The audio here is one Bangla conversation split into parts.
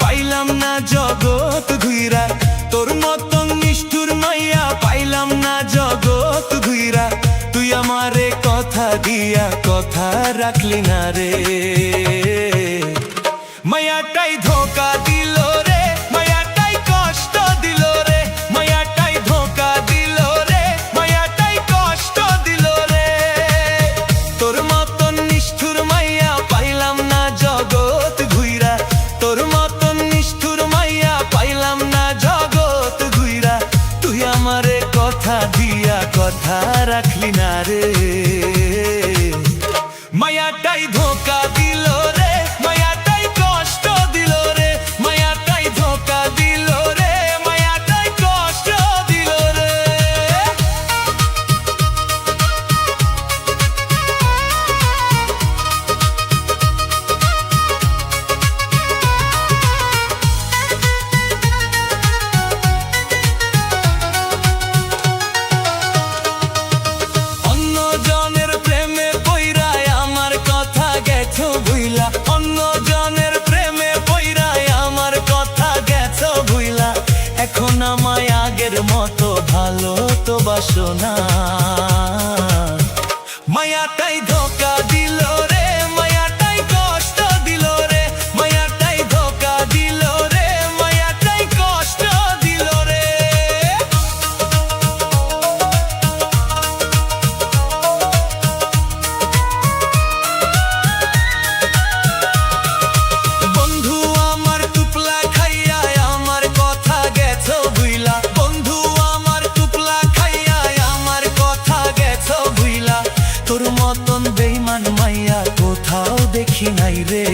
পাইলাম না জগৎ ঘুইরা, তোর মতন নিষ্ঠুর মাইয়া পাইলাম না জগৎ ঘুইরা। তুই আমারে কথা দিয়া কথা রাখলি না রে, মায়াটাই ধোকা দিল রে, মায়াটাই কষ্ট দিল রে, মায়াটাই ধোকা দিল রে, মায়াটাই কষ্ট দিল রে। তোর মতন নিষ্ঠুর মাইয়া পাইলাম না জগৎ ঘুইরা, তোর মতন নিষ্ঠুর মাইয়া পাইলাম না জগৎ ঘুইরা। তুই আমারে কথা দিয়া কথা রাখলি না রে, মায়াটাই ধোকা দিল রে, মায়াটাই কষ্ট দিল রে, মায়াটাই ধোকা দিল রে, মায়াটাই কষ্ট দিল রে। অন্য জনের প্রেমে পইরায় আমার কথা গেছো ভুইলা, অন্য জনের প্রেমে পইরায় আমার কথা গেছো ভুইলা। এখন আমায় আগের মতো ভালো তো বাসো না, মায়াটাই ধোকা দিল রে, মায়াটাই কষ্ট দিল রে, মায়াটাই ধোকা দিল রে, মায়াটাই কষ্ট দিল রে। বন্ধু আমার টুপলা খাইয়া আমার কথা গেছো ভুইলা, বন্ধু আমার টুপলা খাইয়া আমার কথা গেছো ভুইলা। তোর মতন বেইমান মাইয়া কোথাও দেখি নাই রে,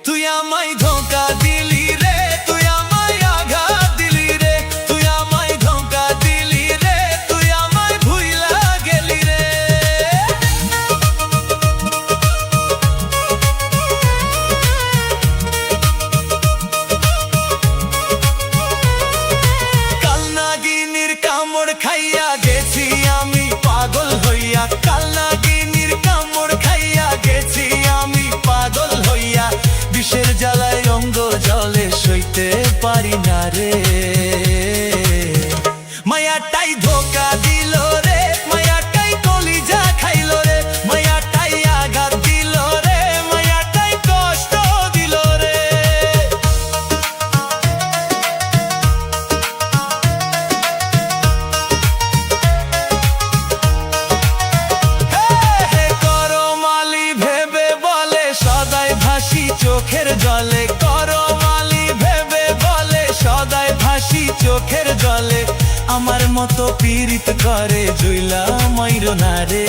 তুই আমায় ধোকা দিলি রে, তুই আমায় আঘাত দিলি রে, তুই আমায় ধোকা দিলি রে, তুই আমায় ভুইলা গেলি রে। কালনাগিনীর কামড় খাইয়া গেছি আমি পাগল হইয়া, কালনাগিনীর কামড় খাইয়া গেছি আমি পাগল হইয়া। বিষের জ্বালায় অঙ্গ জলে সইতে পারি না রে, মায়াটাই ধোকা দিল রে, মায়াটাই কলিজা খাইল রে, মায়াটাই আঘাত দিল রে, মায়াটাই কষ্ট দিল রে। করমালি ভেবে বলে সদাই ভাসি চোখের জলে, করমালি ভেবে বলে সদাই ভাসি চোখের জলে। আমার মতো পীড়িত করে জুইলা মাইরো না রে।